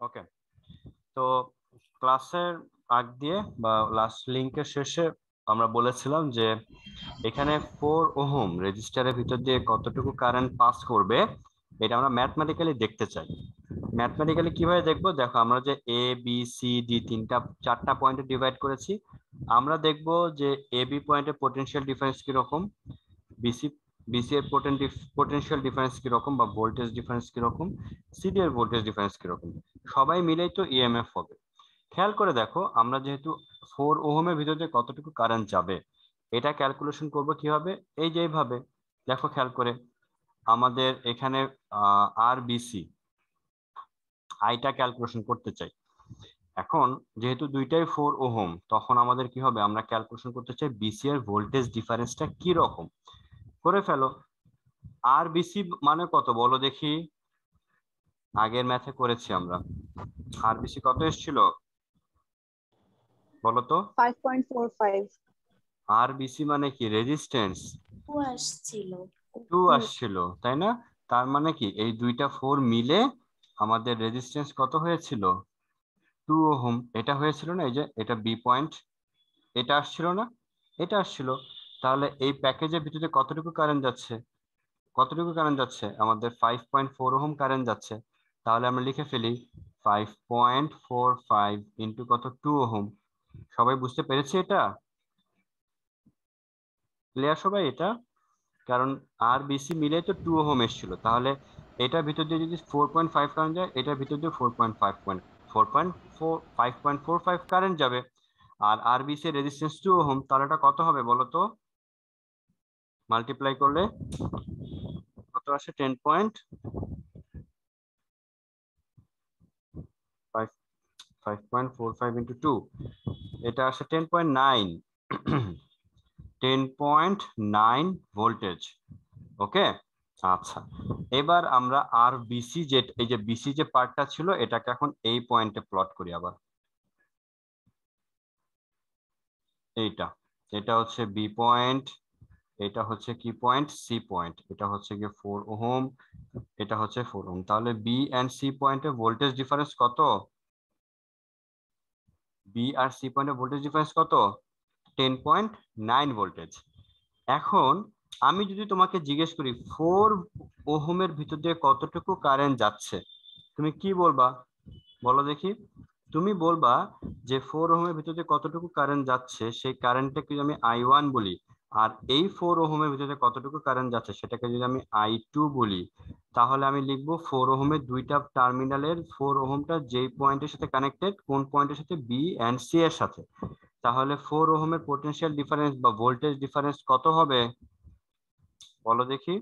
ওকে, তো ক্লাসের আগ দিয়ে বা লাস্ট লিংকের শেষে আমরা বলেছিলাম যে এখানে 4 ওহম রেজিস্টারের ভিতর দিয়ে কতটুকু কারেন্ট পাস করবে এটা আমরা ম্যাথমেটিক্যালি দেখতে চাই। ম্যাথমেটিক্যালি কিভাবে দেখবো, দেখো আমরা যে এ বি সি ডি চারটা পয়েন্টে ডিভাইড করেছি, আমরা দেখবো যে এ বি পয়েন্টের পোটেনশিয়াল ডিফারেন্স কিরকম, বিসি বিসি এর পোটেনশিয়াল ডিফারেন্স কিরকম বা ভোল্টেজ ডিফারেন্স কিরকম, সিডি এর ভোল্টেজ ডিফারেন্স কিরকম, সবাই মিলেই তো ইএমএফ হবে। খেয়াল করে দেখো আমরা যেহেতু 4 ওহমের ভিতর দিয়ে কতটুকু কারেন্ট যাবে এটা ক্যালকুলেশন করব কিভাবে, এই যে এইভাবে। দেখো খেয়াল করে আমাদের এখানে আর বিসি আইটা ক্যালকুলেশন করতে চাই। এখন যেহেতু দুইটাই 4 ওহম, তখন আমাদের কি হবে, আমরা ক্যালকুলেশন করতে চাই বিসি এর ভোল্টেজ ডিফারেন্সটা কি রকম। করে ফেলো। আর বিসি মানে কত বলো দেখি, আগের ম্যাথে করেছি আমরা। আর বিসি কত এসেছিল বলো তো? 5.45। আর বিসি মানে কি রেজিস্ট্যান্স 2 আসছিল। 2 আসছিল, তাই না? তার মানে কি এই দুইটা 4 মিলে আমাদের রেজিস্ট্যান্স কত হয়েছিল, 2 ওহম। এটা হয়েছিল না, এই যে এটা বি পয়েন্ট, এটা আসছিল না, এটা আসছিল। তাহলে এই প্যাকেজের ভিতরে কতটুকু কারেন্ট যাচ্ছে, কতটুকু কারেন্ট যাচ্ছে, আমাদের 5.4 ওহম কারেন্ট যাচ্ছে। তাহলে আমরা লিখে ফেলি 5.45 ইন্টু কত, 2 ওহম। সবাই বুঝতে পেরেছি এটা? ক্লিয়ার সবাই এটা? কারণ আর বিসি মিলে তো 2 ওহম এসেছিল, তাহলে এটার ভিতর দিয়ে যদি 4.5 কারেন্ট যায়, এটার ভিতর দিয়ে 5.45 কারেন্ট যাবে। আর আর বিসি এর রেজিস্ট্যান্স 2 ওহম, তাহলে এটা কত হবে বলো তো? মাল্টিপ্লাই করলে কত আসে, 5.45 ইন্টু 2, এটা আসে 10.9, 10.9 ভোল্টেজ। ওকে, আচ্ছা। এবার আমরা আর বিসি যে এই যে বিসি যে পার্টটা ছিল এটাকে এখন এই পয়েন্টে প্লট করি আবার। এইটা, এটা হচ্ছে বি পয়েন্ট, এটা হচ্ছে কি পয়েন্ট, সি পয়েন্ট। এটা হচ্ছে কি 4 ওহম, এটা হচ্ছে 4 ওহম। তাহলে বি এন্ড সি পয়েন্টে ভোল্টেজ ডিফারেন্স কত, বি আর সি পয়েন্টে ভোল্টেজ ডিফারেন্স কত, 10.9 ভোল্টেজ। এখন আমি যদি তোমাকে জিজ্ঞেস করি 4 ওহমের ভিতর দিয়ে কতটুকু কারেন্ট যাচ্ছে, তুমি কি বলবা বলো দেখি? তুমি বলবা যে 4 ওহমের ভিতর দিয়ে কতটুকু কারেন্ট যাচ্ছে সেই কারেন্টটাকে যদি আমি I1 বলি, আর এই 4 ওহমের ভিতরে কতটুকু কারেন্ট যাচ্ছে সেটাকে যদি আমি I2 বলি, তাহলে আমি লিখবো 4 ওহমের দুইটা টার্মিনালের 4 ওহমটা যেই পয়েন্টের সাথে কানেক্টেড, কোন পয়েন্টের সাথে, বি এন্ড সি এর সাথে। তাহলে 4 ওহমের পোটেনশিয়াল ডিফারেন্স বা ভোল্টেজ ডিফারেন্স কত হবে বলো দেখি?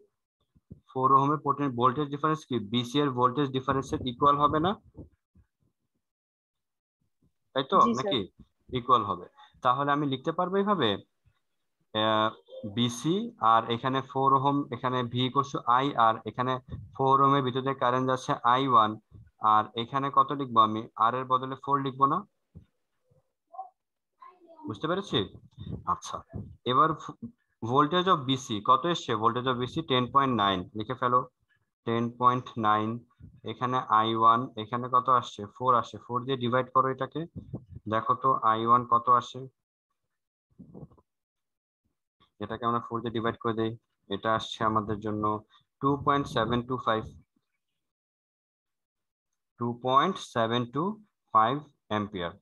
4 ওহমের ভোল্টেজ ডিফারেন্স কি বিসি এর ভোল্টেজ ডিফারেন্সের ইকুয়াল হবে না, তাই তো জি স্যার। নাকি? ইকুয়াল হবে। তাহলে আমি লিখতে পারবো এইভাবে, বিসি আর এখানে 4 ওহম, এখানে ভি ইকুয়াল টু আই, আর এখানে 4 ওহমের ভিতরে কারেন্ট যাচ্ছে I1, আর এখানে কত লিখবো আমি, আর এর বদলে 4 লিখবো না? বুঝতে পেরেছি? আচ্ছা, এবার ভোল্টেজ অফ বিসি কত এসছে, ভোল্টেজ অফ বিসি 10.9, লিখে ফেলো 10.9। এখানে I1, এখানে কত আসছে, 4 আসছে, 4 দিয়ে ডিভাইড করো এটাকে, দেখো তো I1 কত আসে। এটাকে আমরা 4 দিয়ে ডিভাইড করে দেই, এটা আসছে আমাদের জন্য 2.725, 2.725 অ্যাম্পিয়ার।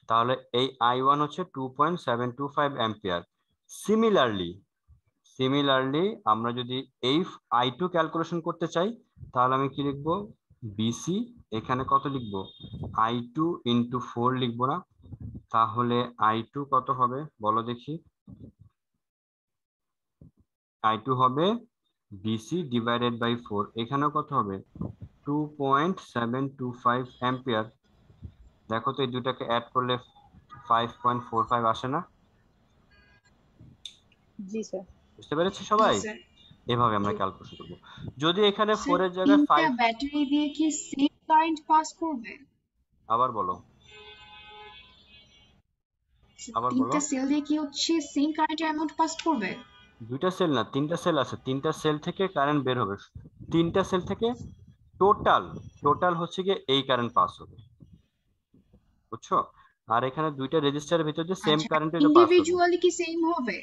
তাহলে এই I1 হচ্ছে 2.725 অ্যাম্পিয়ার। সিমিলারলি আমরা যদি এই I2 ক্যালকুলেশন করতে চাই, তাহলে আমি কি লিখবো, বিসি, এখানে কত লিখবো, I2 ইন্টু 4 লিখবো না? তাহলে I2 কত হবে বলো দেখি? I2 হবে বিসি ডিভাইডেড বাই 4, এখানেও কত হবে, 2.725 অ্যাম্পিয়ার। দেখো তো এই দুটাকে অ্যাড করলে 5.45 আসে না? জি স্যার। বুঝতে পেরেছি সবাই? স্যার এভাবে আমরা ক্যালকুলেশন করবো। যদি এখানে 4 স্যার এর জায়গায় 5, তিনটা ব্যাটারি দিয়ে কি সেম কারেন্ট পাস করবে? আবার বলো, আবার বলো। তিনটা সেল দিয়ে কি হচ্ছে সেম কারেন্টের অ্যামাউন্ট পাস করবে? দুইটা সেল না, তিনটা সেল আছে, তিনটা সেল থেকে কারেন্ট বের হবে, তিনটা সেল থেকে টোটাল টোটাল হচ্ছে গিয়ে এই কারেন্ট পাস হবে, বুঝছো? আর এখানে দুইটা রেজিস্টারের ভিতর যে সেম আচ্ছা, কারেন্ট এটা পাস হবে, ইন্ডিভিজুয়ালি কি সেম হবে?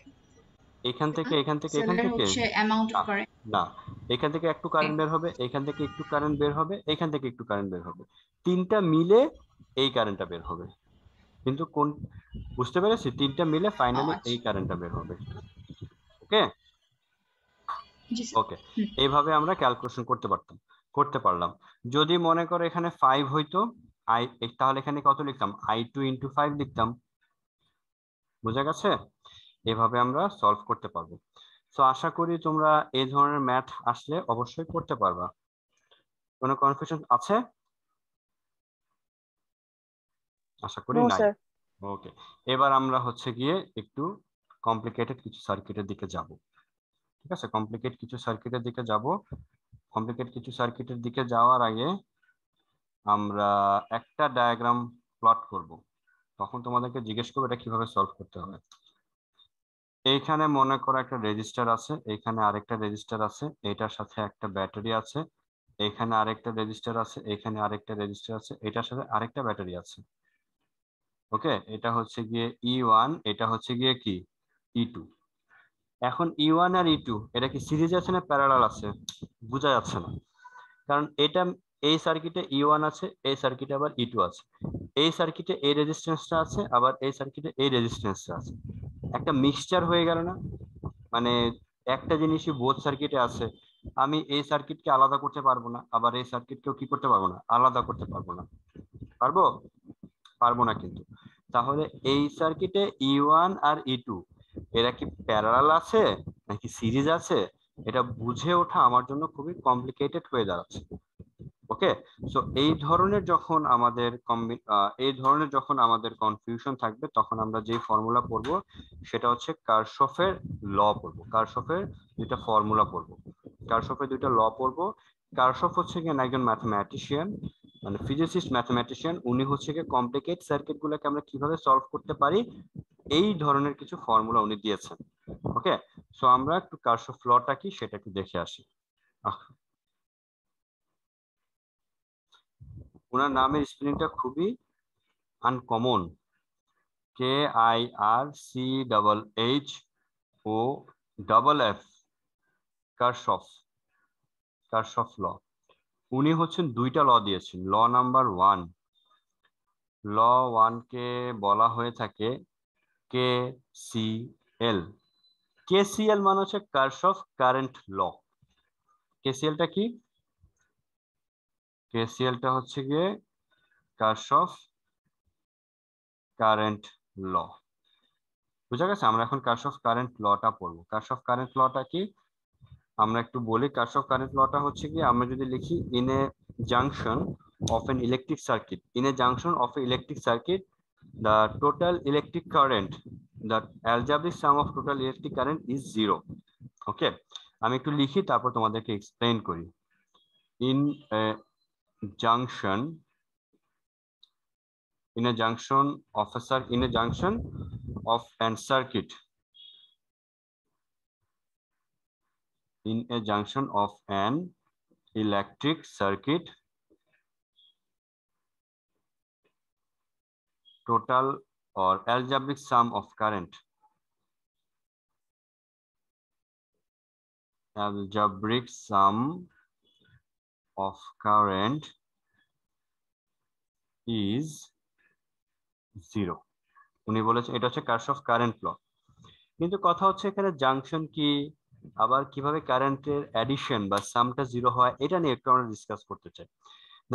এখান থেকে এখান সেলের থেকে হচ্ছে অ্যামাউন্ট না, করে। না, এখান থেকে একটু কারেন্ট বের হবে, এখান থেকে একটু কারেন্ট বের হবে, এখান থেকে একটু কারেন্ট বের হবে, তিনটা মিলে এই কারেন্টটা বের হবে। কিন্তু কোন, বুঝতে পেরেছি? তিনটা মিলে ফাইনালি আচ্ছা, এই কারেন্টটা বের হবে। ওকে, জি স্যার। ওকে, এইভাবে আমরা ক্যালকুলেশন করতে পারলাম। যদি মনে করো এখানে 5 হইতো আই, তাহলে এখানে কত লিখতাম? I2 × 5 লিখতাম। বোঝা গেছে? এভাবে আমরা সলভ করতে পারবো। তো আশা করি তোমরা এই ধরনের ম্যাথ আসলে অবশ্যই করতে পারবা। কোনো কনফিউশন আছে? আশা করি নো নাই। স্যার। ওকে, এবার আমরা হচ্ছে গিয়ে একটু কমপ্লিকেটেড কিছু সার্কিটের দিকে যাব। ঠিক আছে, কমপ্লিকেট কিছু সার্কিটের দিকে যাব। কমপ্লিকেট কিছু সার্কিটের দিকে যাওয়ার আগে আমরা একটা ডায়াগ্রাম প্লট করব, তখন তোমাদেরকে জিজ্ঞেস করবো এটা কিভাবে সলভ করতে হবে। এইখানে মনে করো একটা রেজিস্টার আছে, এইখানে আরেকটা রেজিস্টার আছে, এটার সাথে একটা ব্যাটারি আছে, এখানে আরেকটা রেজিস্টার আছে, এখানে আরেকটা রেজিস্টার আছে, এটার সাথে আরেকটা ব্যাটারি আছে। ওকে, এটা হচ্ছে গিয়ে E1, এটা হচ্ছে গিয়ে কি E2। এখন E1 আর E2 এটা কি সিরিজ আছে না প্যারালাল আছে? বোঝা যাচ্ছে না, কারণ এটা এই সার্কিটে E1 আছে, এই সার্কিটে আবার E2 আছে, এই সার্কিটে এই রেজিস্ট্যান্সটা আছে, আবার এই সার্কিটে এই রেজিস্ট্যান্সটা আছে। একটা মিক্সচার হয়ে গেল না? মানে একটা জিনিসই বোথ সার্কিটে আছে, আমি এই সার্কিটকে আলাদা করতে পারবো না, আবার এই সার্কিটকেও কি করতে পারবো না, আলাদা করতে পারবো না। পারবো? পারবো না কিন্তু। তাহলে এই সার্কিটে E1 আর E2 এরা কি প্যারালাল আছে নাকি সিরিজ আছে, এটা বুঝে ওঠা আমার জন্য খুবই কমপ্লিকেটেড হয়ে দাঁড়াচ্ছে। ওকে, সো এই ধরনের যখন আমাদের কনফিউশন থাকবে, তখন আমরা যে ফর্মুলা পড়বো সেটা হচ্ছে কারশফের ল পড়বো। কারশফের দুইটা ফর্মুলা পড়বো, কারশফের দুইটা ল পড়বো। কারশফ হচ্ছে গিয়ে একজন ম্যাথমেটিশিয়ান, মানে ফিজিসিস্ট ম্যাথমেটিশিয়ান। উনি হচ্ছে গিয়ে কমপ্লিকেট সার্কিট গুলোকে আমরা কিভাবে সলভ করতে পারি এই ধরনের কিছু ফর্মুলা উনি দিয়েছেন। ওকে, সো আমরা একটু কারশফ লটা কি সেটা একটু দেখে আসি। ওনার নামের স্পেলিংটা খুবই আনকমন, KIRCHHOFF, কারশফ, কারশফ ল। উনি হচ্ছেন দুইটা ল দিয়েছেন। ল নাম্বার 1, ল 1 কে বলা হয়ে থাকে KCL। KCL মানে হচ্ছে কারশফ কারেন্ট ল। KCLটা কি? KCLটা হচ্ছে গিয়ে কারশফ কারেন্ট ল। বুঝা গেছে? আমরা এখন কারশফ কারেন্ট লটা পড়বো। কারশফ কারেন্ট লটা কি আমরা একটু বলি। কারশফ কারেন্ট লটা হচ্ছে কি, আমরা যদি লিখি in a junction of an electric circuit, in a junction of A electric circuit the total electric current, the algebraic sum of total electric current is 0. ওকে, আমি একটু লিখি তারপর তোমাদেরকে এক্সপ্লেইন করি। in a junction in a junction of a circuit, in a junction of an circuit, in a junction of an electric circuit, total or algebraic sum of current, algebraic sum of current is 0. উনি বলেছেন এটা হচ্ছে কারশফ current law. কিন্তু কথা হচ্ছে এখানে junction কি, আবার কিভাবে কারেন্টের অ্যাডিশন বা সামটা 0 হয়, এটা নিয়ে একটু আমরা ডিসকাস করতে চাই।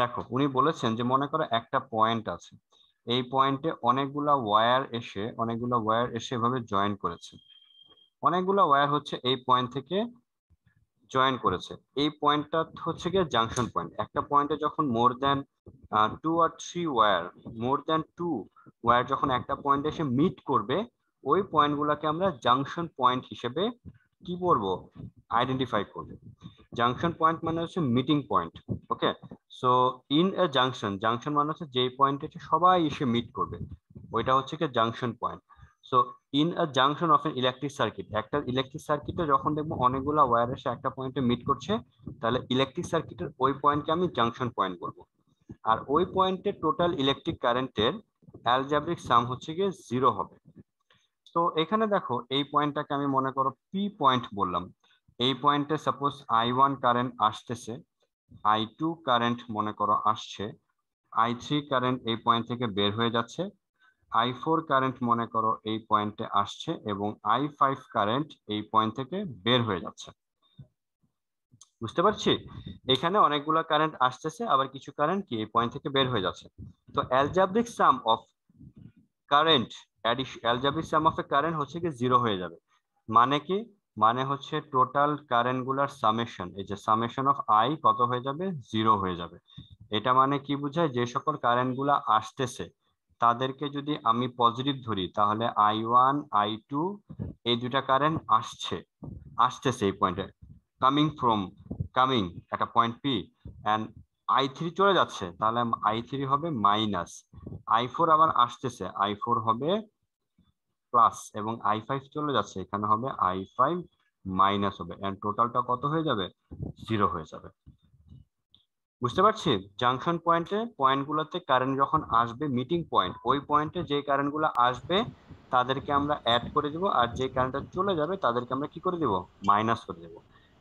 দেখো, উনি বলেছেন যে মনে করো একটা পয়েন্ট আছে, এই পয়েন্টে অনেকগুলা ওয়্যার এসে এভাবে জয়েন করেছে। অনেকগুলা ওয়্যার হচ্ছে এই পয়েন্ট থেকে জয়েন করেছে। এই পয়েন্টটা হচ্ছে গিয়ে জাংশন পয়েন্ট। একটা পয়েন্টে যখন more than 2 or 3 wire, more than 2 wire যখন একটা পয়েন্টে এসে মিট করবে, ওই পয়েন্টগুলোকে আমরা জাংশন পয়েন্ট হিসেবে কি করবো, আইডেন্টিফাই করবো। জাংশন পয়েন্ট মানে হচ্ছে meeting point. Okay, so in a junction, junction মানে হচ্ছে যেই পয়েন্টে সবাই এসে মিট করবে, ওইটা হচ্ছে কি junction point. So in a junction of an electric circuit, একটা ইলেকট্রিক সার্কিটে যখন দেখবো অনেকগুলো ওয়্যার এসে একটা পয়েন্টে মিট করছে, তাহলে ইলেকট্রিক সার্কিটের ওই পয়েন্টকে আমি জাংশন পয়েন্ট বলবো। আর ওই পয়েন্টে টোটাল ইলেকট্রিক কারেন্টের অ্যালজেব্রিক সাম হচ্ছে গিয়ে 0 হবে। তো এখানে দেখো এই পয়েন্টটাকে আমি মনে করো পি পয়েন্ট বললাম। এই পয়েন্টে সাপোজ I1 কারেন্ট আসতেছে, I2 কারেন্ট মনে করো আসছে, I3 কারেন্ট এই পয়েন্ট থেকে বের হয়ে যাচ্ছে, I4 কারেন্ট মনে করো এই পয়েন্টে আসছে এবং I5 কারেন্ট এই পয়েন্ট থেকে বের হয়ে যাচ্ছে। বুঝতে পারছি? এখানে অনেকগুলো কারেন্ট আসতেছে, আবার কিছু কারেন্ট কি এই পয়েন্ট থেকে বের হয়ে যাচ্ছে। তো algebraic sum of current, algebraic sum of A current হচ্ছে কি 0 হয়ে যাবে। মানে কি? মানে হচ্ছে টোটাল কারেন্ট গুলার সামেশন, এই যে সামেশন অফ আই কত হয়ে যাবে? 0 হয়ে যাবে। এটা মানে কি বোঝায়? যে সকল কারেন্ট গুলা আসতেছে তাদেরকে যদি আমি পজিটিভ ধরি, তাহলে I1 I2 এই দুটা কারেন্ট আসতেছে এই পয়েন্টে, কামিং একটা পয়েন্ট পি, এন্ড I3 চলে যাচ্ছে, তাহলে I3 হবে মাইনাস, I4 আবার আসতেছে, I4 হবে প্লাস, এবং I5 চলে যাচ্ছে, এখানে হবে I5 মাইনাস হবে, এন্ড টোটালটা কত হয়ে যাবে? 0 হয়ে যাবে। বুঝতে পারছি? জাংশন পয়েন্টগুলোতে কারেন্ট যখন আসবে, মিটিং পয়েন্ট, ওই পয়েন্টে যে কারেন্টগুলো আসবে তাদেরকে আমরা অ্যাড করে দিব, আর যে কারেন্টটা চলে যাবে তাদেরকে আমরা কি করে দিব? মাইনাস করে দেব।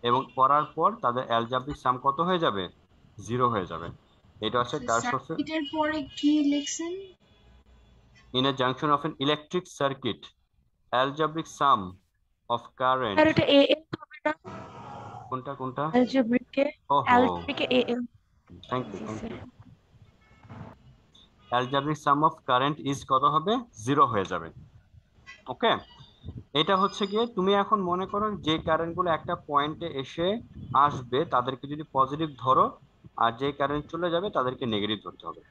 এবং করার পর তাদের অ্যালজেব্রিক সাম কত হয়ে যাবে? 0 হয়ে যাবে। এটা হচ্ছে কারশফের। সার্কিটের পরে কি লিখছেন? In a junction of an electric circuit, algebraic sum of current. আর এটা এএল হবে না? কোনটা কোনটা? অ্যালজেব্রিকে AL. Thank you. Algebraic sum of current is কত হবে? 0 হয়ে যাবে। ওকে, এটা হচ্ছে গিয়ে তুমি এখন মনে করো যে কারেন্ট গুলো একটা পয়েন্টে এসে আসবে তাদেরকে যদি পজিটিভ ধরো, আর যে কারেন্ট চলে যাবে তাদেরকে নেগেটিভ ধরতে হবে।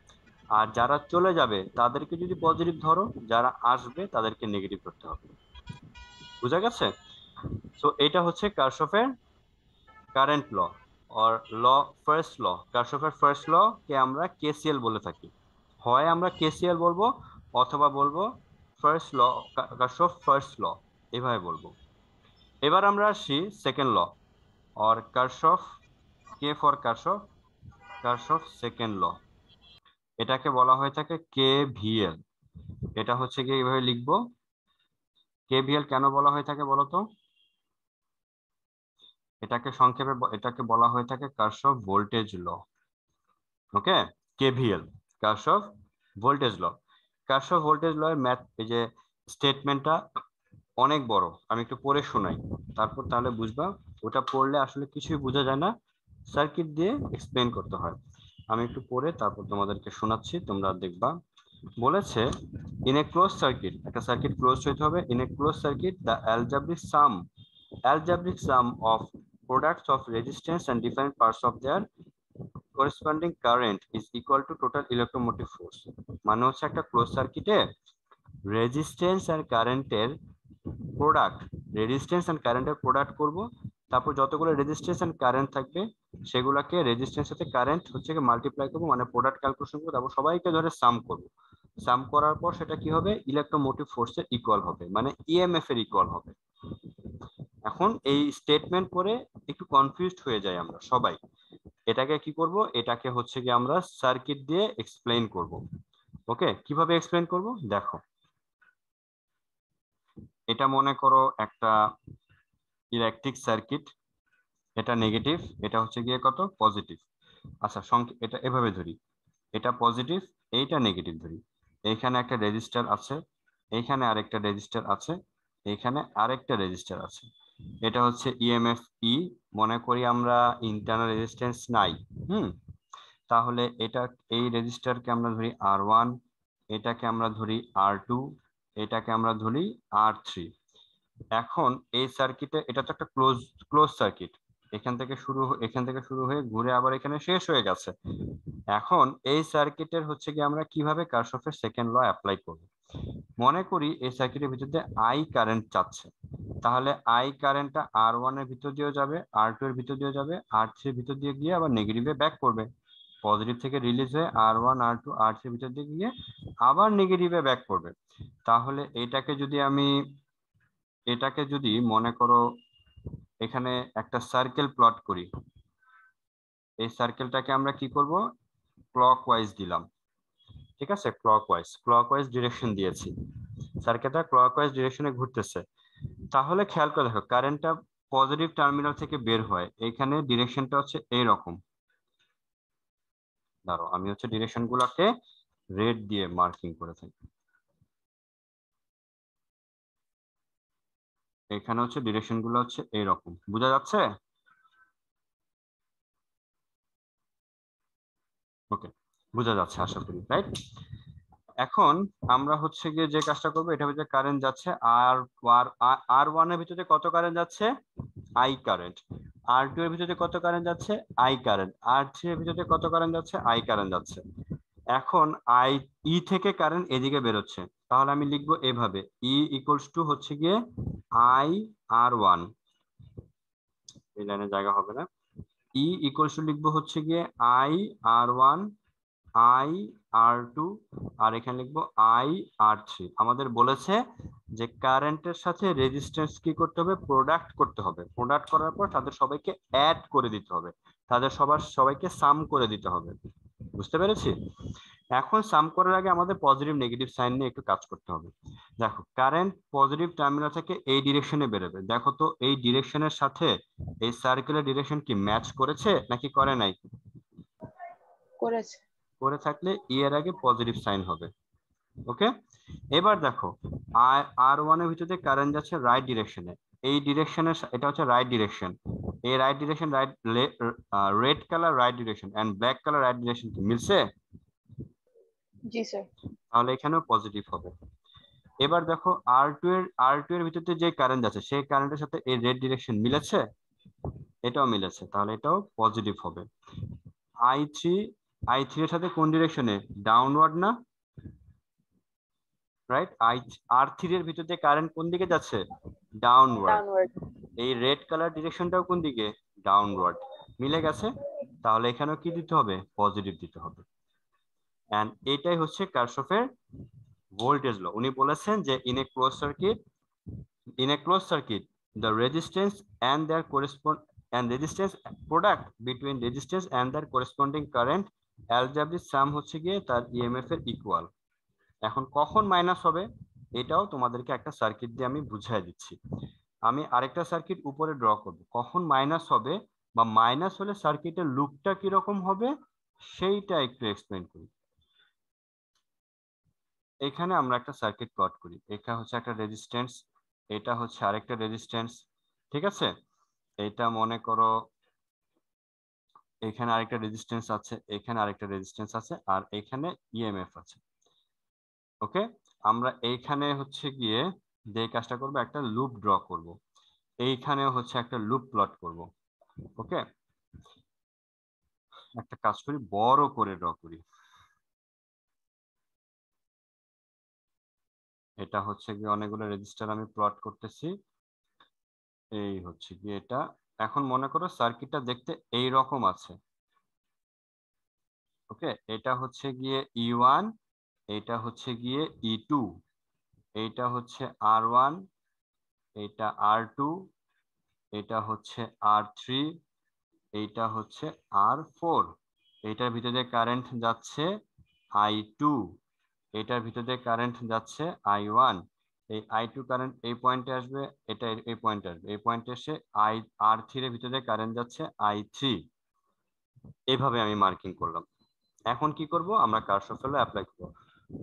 আর যারা চলে যাবে তাদেরকে যদি পজিটিভ ধরো, যারা আসবে তাদেরকে নেগেটিভ ধরতে হবে। বুঝা গেছে? সো এটা হচ্ছে কারশফের current law, or law first law. কারশফের ফার্স্ট ল কে আমরা কেসিএল বলে থাকি। হয় আমরা কেসিএল বলবো, অথবা বলবো ফার্স্ট ল, কারশফ ফার্স্ট ল, এভাবে বলবো। এবার আমরা আসি second law, or Kirchhoff, K for Kirchhoff, Kirchhoff second law. এটাকে বলা হয়ে থাকে কেভিএল। এটা হচ্ছে গিয়ে এইভাবে লিখবো। কেভিএল কেন বলা হয়ে থাকে বলতো? এটাকে সংক্ষেপে এটাকে বলা হয়ে থাকে Kirchhoff voltage law. Okay, KVL, Kirchhoff voltage law. Kirchhoff voltage law এর ম্যাথ, এই যে স্টেটমেন্টটা অনেক বড়, আমি একটু পড়ে শোনাই, তারপর তাহলে বুঝবা। ওটা পড়লে আসলে কিছুই বোঝা যায় না, সার্কিট দিয়ে এক্সপ্লেন করতে হয়। আমি একটু পড়ে তারপর তোমাদেরকে শোনাচ্ছি, তোমরা দেখবা। বলেছে ইন এ ক্লোজ সার্কিট, একটা সার্কিট ক্লোজ হইতে হবে। In a close circuit the algebraic sum of products of resistance and different parts of their corresponding current is equal to total electromotive force। মানে হচ্ছে একটা ক্লোজ সার্কিটে resistance আর কারেন্টের product করব, তারপর যতগুলো রেজিস্ট্যান্স এন্ড কারেন্ট থাকবে সেগুলোকে রেজিস্ট্যান্স সাথে কারেন্ট হচ্ছে মাল্টিপ্লাই করব, মানে প্রোডাক্ট ক্যালকুলেশন করব, তারপর সবাইকে ধরে সাম করব। সাম করার পর সেটা কি হবে? ইলেকট্রোমোটিভ ফোর্সের ইকুয়াল হবে, মানে ইএমএফ এর ইকুয়াল হবে। এখন এই স্টেটমেন্ট পরে একটু কনফিউজড হয়ে যায় আমরা সবাই। এটাকে কি করব? এটাকে হচ্ছে কি আমরা সার্কিট দিয়ে এক্সপ্লেইন করব। ওকে, কিভাবে এক্সপ্লেইন করব দেখো। এটা মনে করো একটা ইলেকট্রিক সার্কিট, এটা নেগেটিভ, এটা হচ্ছে গিয়ে কত? পজিটিভ। আচ্ছা, এটা এভাবে ধরি, এটা পজিটিভ, এইটা নেগেটিভ ধরি। এইখানে একটা রেজিস্টার আছে, এইখানে আরেকটা রেজিস্টার আছে, এইখানে আরেকটা রেজিস্টার আছে। এটা হচ্ছে ইএমএফ ই, মনে করি আমরা ইন্টারনাল রেজিস্ট্যান্স নাই। তাহলে এটা, এই রেজিস্টারকে আমরা ধরি R1, এটাকে আমরা ধরি R2, এটাকে আমরা ধরি R3। এখন এই সার্কিটে, এটা তো একটা ক্লোজ সার্কিট, এখান থেকে শুরু হয়ে ঘুরে আবার এখানে শেষ হয়ে গেছে। এখন এই সার্কিটের হচ্ছে কি আমরা কিভাবে কারশফের সেকেন্ড ল অ্যাপ্লাই করব? মনে করি এই সার্কিটের ভিতর দিয়ে আই কারেন্ট যাচ্ছে, তাহলে আই কারেন্টটা R1 এর ভিতর দিয়েও যাবে, R2 এর ভিতর দিয়েও যাবে, R3 এর ভিতর দিয়ে গিয়ে আবার নেগেটিভে ব্যাক করবে। পজিটিভ থেকে রিলিজ হয়ে R1 R2 R3 এর ভিতর দিয়ে গিয়ে আবার নেগেটিভে ব্যাক করবে। তাহলে এটাকে যদি মনে করো এখানে একটা সার্কেল প্লট করি, এই সার্কেলটাকে আমরা কি করব, ক্লকওয়াইজ দিলাম। ঠিক আছে, ক্লকওয়াইজ ডিরেকশন দিয়েছি, সার্কেলটা ক্লকওয়াইজ ডিরেকশনে ঘুরতেছে। তাহলে খেয়াল করে দেখো, কারেন্টটা পজিটিভ টার্মিনাল থেকে বের হয়, এখানে ডিরেকশনটা হচ্ছে এইরকম। দাঁড়াও, আমি হচ্ছে ডিরেকশন গুলাকে রেড দিয়ে মার্কিং করে থাকি। এখানে হচ্ছে ডিরেকশন গুলো হচ্ছে এইরকম, বোঝা যাচ্ছে? ওকে, বোঝা যাচ্ছে আশা করি, রাইট? এখন আমরা হচ্ছে গিয়ে যে কাজটা করবো, এটা হচ্ছে কারেন্ট যাচ্ছে আর ওয়ান এর ভিতরে কত কারেন্ট যাচ্ছে, আই কারেন্ট। R2 এর ভিতরে কত কারেন্ট যাচ্ছে, আই কারেন্ট। R3 এর ভিতরে কত কারেন্ট যাচ্ছে, আই কারেন্ট যাচ্ছে। এখন ই থেকে কারেন্ট এদিকে বেরোচ্ছে, তাহলে আমি লিখবো এভাবে, ই ইকুয়ালস টু হচ্ছে গিয়ে I R1, এই লাইনে জায়গা হবে না, ই ইকুয়ালস টু লিখবো হচ্ছে গিয়ে I R1 I R2, আর এখানে লিখবো I R3। আমাদের বলেছে যে কারেন্টের সাথে রেজিস্ট্যান্স কি করতে হবে, প্রোডাক্ট করতে হবে। প্রোডাক্ট করার পর তাদের সবাইকে অ্যাড করে দিতে হবে, তাদের সবাইকে সাম করে দিতে হবে। বুঝতে পেরেছি? এখন সাম করার আগে আমাদের পজিটিভ নেগেটিভ সাইন নিয়ে একটু কাজ করতে হবে। দেখো, কারেন্ট পজিটিভ টার্মিনাল থেকে এই ডিরেকশনে বেরোবে। দেখো তো এই ডিরেকশনের সাথে এই সার্কেলের ডিরেকশন কি ম্যাচ করেছে নাকি করে নাই? করেছে। করে থাকলে ই এর আগে পজিটিভ সাইন হবে। ওকে, এবার দেখো, R1 এর ভিতরে কারেন্ট যাচ্ছে রাইট ডিরেকশনে, এই ডিরেকশনের এটা হচ্ছে রাইট ডিরেকশন। এই right direction, red colour right direction and black colour right direction কি মিলছে? জি স্যার। তাহলে এখানেও পজিটিভ হবে। এবার দেখো, আর টু এর ভিতরে যে কারেন্ট আছে সেই কারেন্টের সাথে এই রেড ডিরেকশন মিলেছে, এটাও মিলেছে, তাহলে এটাও পজিটিভ হবে। I3 এর সাথে কোন ডিরেকশনে, ডাউনওয়ার্ড না, রাইট? R3 এর ভিতরে কারেন্ট কোন দিকে যাচ্ছে, ডাউনওয়ার্ড। এই রেড কালার ডিরেকশনটাও কোন দিকে, ডাউনওয়ার্ড। মিলে গেছে, তাহলে এখানেও কি দিতে হবে, পজিটিভ দিতে হবে। এন্ড এটাই হচ্ছে কারশফের ভোল্টেজ ল। উনি বলেছেন যে in a close circuit the resistance and their resistance product between resistance and their corresponding current algebraic sum হচ্ছে গিয়ে তার EMF এর ইকুয়াল। এখন কখন মাইনাস হবে এটাও তোমাদেরকে একটা সার্কিট দিয়ে আমি বুঝিয়ে দিচ্ছি। আমি আরেকটা সার্কিট উপরে ড্র করব, কখন মাইনাস হবে বা মাইনাস হলে সার্কিটের লুপটা কিরকম হবে সেইটা একটু এক্সপ্লেন করি। এখানে আমরা একটা সার্কিট প্লট করি, এটা হচ্ছে একটা রেজিস্ট্যান্স, এটা হচ্ছে আরেকটা রেজিস্ট্যান্স। ঠিক আছে, এটা মনে করো এখানে আরেকটা রেজিস্ট্যান্স আছে, এখানে আরেকটা রেজিস্ট্যান্স আছে, আর এখানে ইএমএফ আছে। ওকে, আমরা এইখানে হচ্ছে গিয়ে যে কাজটা করব, একটা লুপ ড্র করব, এইখানে হচ্ছে একটা লুপ প্লট করব। ওকে, একটা কাজ করি, বড় করে ড্র করি। এটা হচ্ছে গিয়ে অনেকগুলো রেজিস্টার আমি প্লট করতেছি, এই হচ্ছে গিয়ে এটা। এখন মনে করো সার্কিটটা দেখতে এই রকম আছে। ওকে, এটা হচ্ছে গিয়ে E1, এটা হচ্ছে গিয়ে E2, এইটা হচ্ছে R1, এটা R2, এটা হচ্ছে R3, এইটা হচ্ছে R4। এইটার ভিতরে কারেন্ট যাচ্ছে I2, এটার ভিতরে কারেন্ট যাচ্ছে I1। এই I2 কারেন্ট এই পয়েন্টে আসবে, এটা এই পয়েন্টে আসবে, এই পয়েন্টে এসে R3 এর ভিতরে কারেন্ট যাচ্ছে I3। এইভাবে আমি মার্কিং করলাম। এখন কি করব, আমরা কারশফের ল অ্যাপ্লাই করব।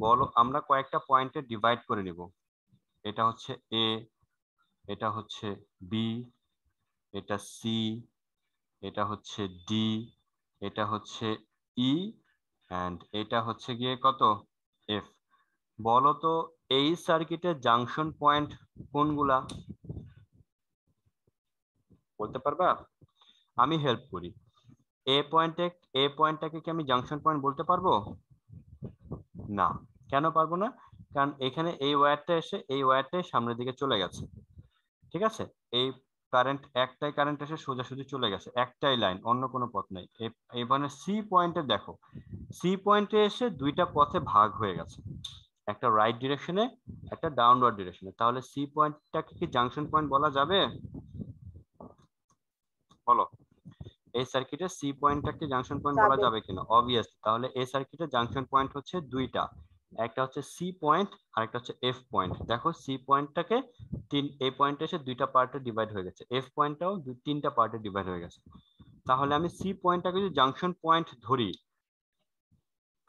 বলো, আমরা কয়েকটা পয়েন্টে ডিভাইড করে নিব। এটা হচ্ছে এ, এটা হচ্ছে বি, এটা সি, এটা হচ্ছে ডি, এটা হচ্ছে ই, এন্ড এটা হচ্ছে গিয়ে কত, এফ। বলো তো এই সার্কিটের জাংশন পয়েন্ট কোনগুলা, বলতে পারবা? আমি হেল্প করি। এ পয়েন্টটাকে কি আমি জাংশন পয়েন্ট বলতে পারবো? না। কেন পারবো না? কারণ এখানে এই ওয়্যারটা এসে এই ওয়্যারটাই সামনের দিকে চলে গেছে। ঠিক আছে, এই কারেন্ট একটাই কারেন্ট এসে সোজাসুজি চলে গেছে, একটাই লাইন, অন্য কোনো পথ নাই। এবারে সি পয়েন্টে দেখো, সি পয়েন্টে এসে দুইটা পথে ভাগ হয়ে গেছে, একটা রাইট ডিরেকশনে একটা ডাউনওয়ার্ড ডিরেকশনে। তাহলে সি পয়েন্টটাকে কি জাংশন পয়েন্ট বলা যাবে? বলো, এই সার্কিটে সি পয়েন্টটাকে জাংশন পয়েন্ট বলা যাবে। যাবে কিনা? অবভিয়াসলি। তাহলে এই সার্কিটে জাংশন পয়েন্ট হচ্ছে দুইটা, একটা হচ্ছে সি পয়েন্ট আর একটা হচ্ছে এফ পয়েন্ট। দেখো সি পয়েন্টটাকে এই পয়েন্টে এসে দুইটা পার্টে ডিভাইড হয়ে গেছে, এফ পয়েন্টটাও তিনটা পার্টে ডিভাইড হয়ে গেছে। তাহলে আমি সি পয়েন্টটাকে যদি জাংশন পয়েন্ট ধরি,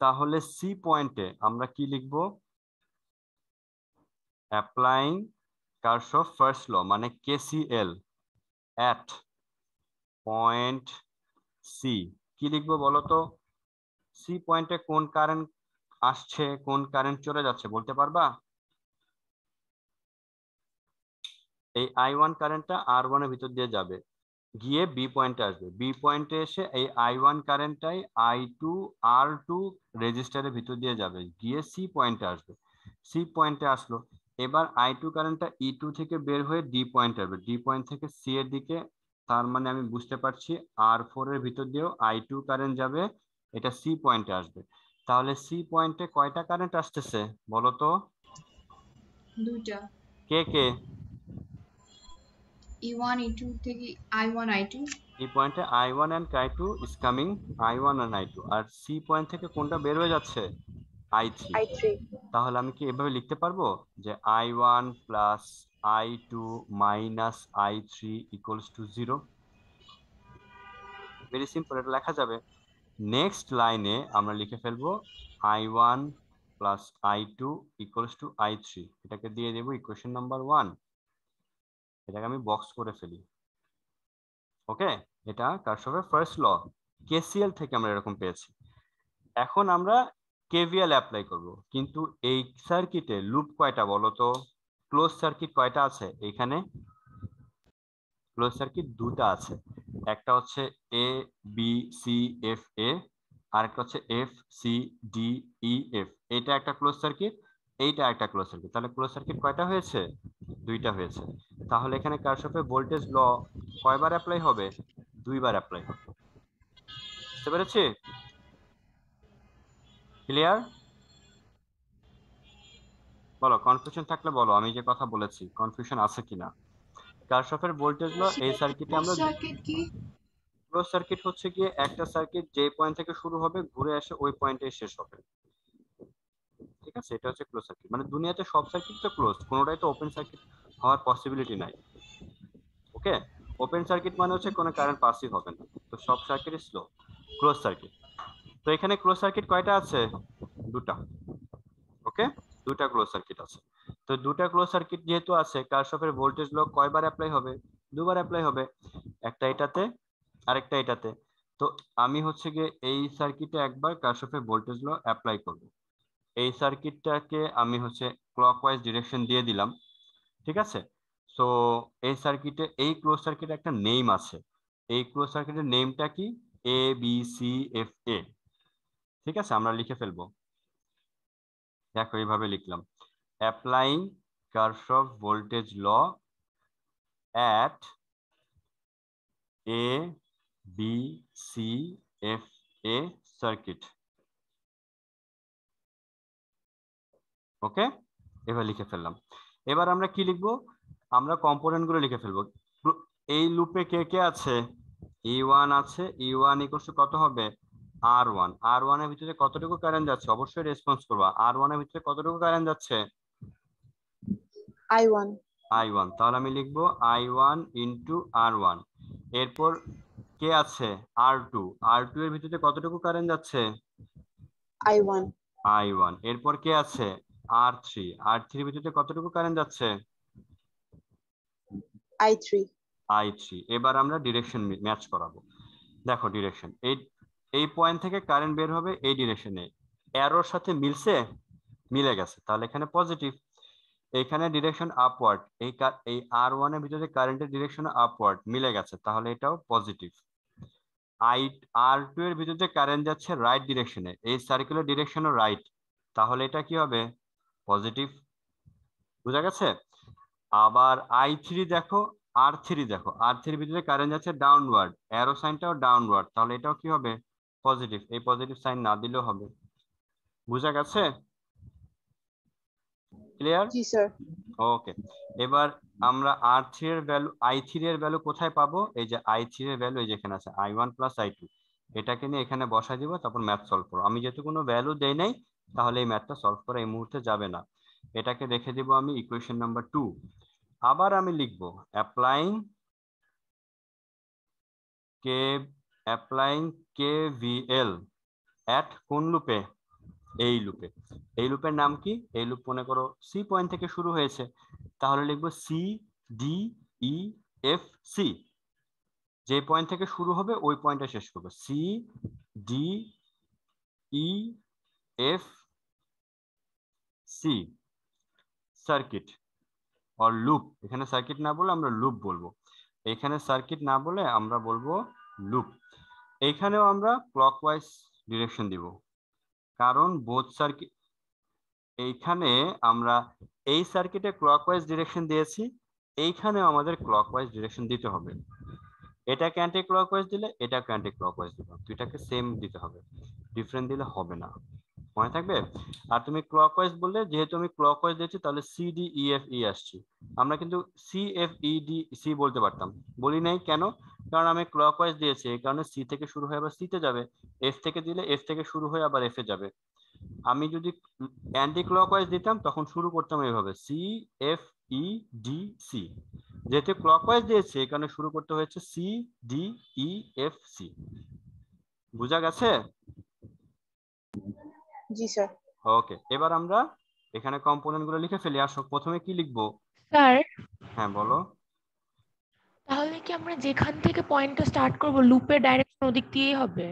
তাহলে সি পয়েন্টে আমরা কি লিখবো? অ্যাপ্লাইং কারশফ ফার্স্ট ল, মানে কেসিএল এট পয়েন্ট সি। কি লিখবো বলো তো? সি পয়েন্টে কোন কারেন্ট আসছে, কোন কারেন্ট চলে যাচ্ছে বলতে পারবা? এই I1 কারেন্টটা R1 এর ভিতর দিয়ে যাবে, গিয়ে বি পয়েন্টে আসবে, বি পয়েন্টে এসে এই I1 কারেন্টটাই I2 R2 রেজিস্টারের ভিতর দিয়ে যাবে, গিয়ে সি পয়েন্টে আসবে, সি পয়েন্টে আসলো। এবার I2 কারেন্টটা E2 থেকে বের হয়ে ডি পয়েন্টে আসবে, ডি পয়েন্ট থেকে সি এর দিকে। তার মানে আমি বুঝতে পারছি R4 এর ভিতর দিয়েও I2 কারেন্ট যাবে, এটা সি পয়েন্টে আসবে। তাহলে সি পয়েন্টে কয়টা কারেন্ট আসতেছে বলো তো? দুইটা। কে কে? E1 E2 থেকে I1 I2। এই পয়েন্টে I1 and I2 is coming, I1 and I2, আর সি পয়েন্ট থেকে কোনটা বের হয়ে যাচ্ছে? I3। I3। তাহলে আমি কি এভাবে লিখতে পারবো যে I1 plus I2 minus I3 equals to 0? Very simple, এটা লেখা যাবে। নেক্সট লাইনে আমরা লিখে ফেলবো I1 plus I2 equals to I3, এটাকে দিয়ে দেবো ইকুয়েশন নাম্বার 1। এটাকে আমি বক্স করে ফেলি। ওকে, এটা কারশফের ফার্স্ট ল, কেসিএল থেকে আমরা এরকম পেয়েছি। এখন আমরা কেভিএল অ্যাপ্লাই করব, কিন্তু এই সার্কিটে লুপ কয়টা বলো তো? ক্লোজ সার্কিট কয়টা আছে এখানে? ক্লোজ সার্কিট দুটো আছে, একটা হচ্ছে A B C F A, আর একটা হচ্ছে F C D E F. এটা একটা ক্লোজ সার্কিট, এইটা একটা ক্লোজ সার্কিট। তাহলে ক্লোজ সার্কিট কয়টা হয়েছে? দুইটা হয়েছে। তাহলে এখানে কারশফের ভোল্টেজ ল কয়বার অ্যাপ্লাই হবে? দুইবার অ্যাপ্লাই হবে। বুঝতে পেরেছি? ক্লিয়ার? বলো, কনফিউশন থাকলে বলো, আমি যে কথা বলেছি কনফিউশন আছে কিনা। কারশফের ভোল্টেজ ল এই সার্কিটে ক্লোজ আমরা, সার্কিট কি? ক্লোজ সার্কিট হচ্ছে গিয়ে একটা সার্কিট যে পয়েন্ট থেকে শুরু হবে ঘুরে এসে ওই পয়েন্টে শেষ হবে। ঠিক আছে, এটা হচ্ছে ক্লোজ সার্কিট। মানে দুনিয়াতে সব সার্কিট তো ক্লোজ, কোনোটাই তো ওপেন সার্কিট হওয়ার পসিবিলিটি নাই। ওকে, ওপেন সার্কিট মানে হচ্ছে কোনো কারেন্ট পাসই হবে না, তো সব সার্কিট স্লো, ক্লোজ সার্কিট। তো এখানে ক্লোজ সার্কিট কয়টা আছে? দুটা। ওকে, দুটা ক্লোজ সার্কিট আছে। তো দুটা ক্লোজ সার্কিট যেহেতু আছে, কারশফের ভোল্টেজ ল কয়বার অ্যাপ্লাই হবে? দুবার অ্যাপ্লাই হবে, একটা এটাতে আরেকটা এটাতে। তো আমি হচ্ছে গিয়ে এই সার্কিটে একবার কারশফের ভোল্টেজ ল অ্যাপ্লাই করব। এই সার্কিটটাকে আমি হচ্ছে ক্লকওয়াইজ ডিরেকশন দিয়ে দিলাম। ঠিক আছে, সো এই সার্কিটে, এই ক্লোজ সার্কিটে একটা নেম আছে, এই ক্লোজ সার্কিটের নেমটা কি? A B C F A. ঠিক আছে, আমরা লিখে ফেলবো। দেখো এইভাবে লিখলাম, applying Kirchhoff voltage law at A B C F A সার্কিট। ওকে, এবার লিখে ফেললাম। এবার আমরা কি লিখবো? আমরা কম্পোনেন্ট গুলো লিখে ফেলবো। এই লুপে কে কে আছে? E1 আছে, E1 ইকুয়ালস টু কত হবে? R1। R1 এর ভিতরে কতটুকু কারেন্ট যাচ্ছে? অবশ্যই রেসপন্স করবা। R1 এর ভিতরে কতটুকু কারেন্ট যাচ্ছে? I1। I1। তাহলে আমি লিখবো I1 ইন্টু R1। এরপর কে আছে? R2। R2 এর ভিতরে কতটুকু কারেন্ট যাচ্ছে? I1। I1। এরপর কে আছে? R3। R3 এর ভিতরে কতটুকু কারেন্ট যাচ্ছে? I3। I3। এবার আমরা ডিরেকশন ম্যাচ করাবো। দেখো ডিরেকশন, এই পয়েন্ট থেকে কারেন্ট বের হবে এই ডিরেকশনে, অ্যারোর সাথে মিলছে, মিলে গেছে, তাহলে এখানে পজিটিভ। এখানে ডিরেকশন আপওয়ার্ড, এই R1 এর ভিতরে কারেন্টের ডিরেকশন আপওয়ার্ড, মিলে গেছে, তাহলে এটাও পজিটিভ। R2 এর ভিতরে কারেন্ট যাচ্ছে রাইট ডিরেকশনে, এই সার্কুলার ডিরেকশনও রাইট, তাহলে এটা কি হবে? পজিটিভ। বুঝা গেছে? আবার I3 দেখো, R3 দেখো, R3 ভিতরে কারেন্ট যাচ্ছে ডাউনওয়ার্ড, অ্যারো সাইনটাও ডাউনওয়ার্ড, তাহলে এটাও কি হবে? পজিটিভ। এই পজিটিভ সাইন না দিলেও হবে। বুঝা গেছে? ক্লিয়ার? জি স্যার। ওকে, এবার আমরা R3 এর ভ্যালু, I3 এর ভ্যালু কোথায় পাবো? এই যে I3 এর ভ্যালু এই যেখানে আছে, I1 প্লাস I2, এটাকে নিয়ে এখানে বসাই দিব, তারপর ম্যাথ সলভ করবো। আমি যেহেতু কোনো ভ্যালু দেই নাই, তাহলে এই ম্যাথটা সলভ করা এই মুহূর্তে যাবে না। এটাকে রেখে দিব আমি ইকুয়েশন নাম্বার 2। আবার আমি লিখবো অ্যাপ্লাইং KVL এট কোন লুপে? এই লুপে। এই লুপের নাম কি? এই লুপ মনে করো সি পয়েন্ট থেকে শুরু হয়েছে, তাহলে লিখবো C D E F C. যে পয়েন্ট থেকে শুরু হবে ওই পয়েন্টে শেষ করবো, C D E F C. Circuit or loop, এখানে সার্কিট না বলে আমরা লুপ বলবো, এখানে সার্কিট না বলে আমরা বলবো লুপ। এইখানেও আমরা ক্লকওয়াইজ ডিরেকশন দিব, কারণ বোথ সার্কিট, এইখানে আমরা এই সার্কিটে ক্লকওয়াইজ ডিরেকশন দিয়েছি, এইখানেও আমাদের ক্লকওয়াইজ ডিরেকশন দিতে হবে। এটাকে অ্যান্টি ক্লকওয়াইজ দিলে এটাকে অ্যান্টি ক্লকওয়াইজ দিবে, দুইটাকে সেম দিতে হবে, ডিফারেন্ট দিলে হবে না, মনে থাকবে? আর তুমি ক্লকওয়াইজ বললে, যেহেতু আমি ক্লকওয়াইজ দিয়েছি তাহলে C D E F E আসছি, আমরা কিন্তু C F E D C বলতে পারতাম, বলি নাই কেন? কারণ আমি ক্লকওয়াইজ দিয়েছি, এই কারণে সি থেকে শুরু হয়ে আবার সিতে যাবে, এফ থেকে দিলে এফ থেকে শুরু হয়ে আবার এফ এ যাবে। আমি যদি অ্যান্টি ক্লকওয়াইজ দিতাম তখন শুরু করতাম এইভাবে, C F E D C. যেহেতু ক্লকওয়াইজ দিয়েছে এই কারণে শুরু করতে হয়েছে C D E F C. বুঝা গেছে? জি স্যার। ওকে, এবার আমরা এখানে কম্পোনেন্ট গুলো লিখে ফেলি। আসো, প্রথমে কি লিখবো? স্যার, হ্যাঁ বলো। তাহলে কি আমরা যেখান থেকে পয়েন্টটা স্টার্ট করব লুপের ডাইরেকশন ওদিক দিয়েই হবে?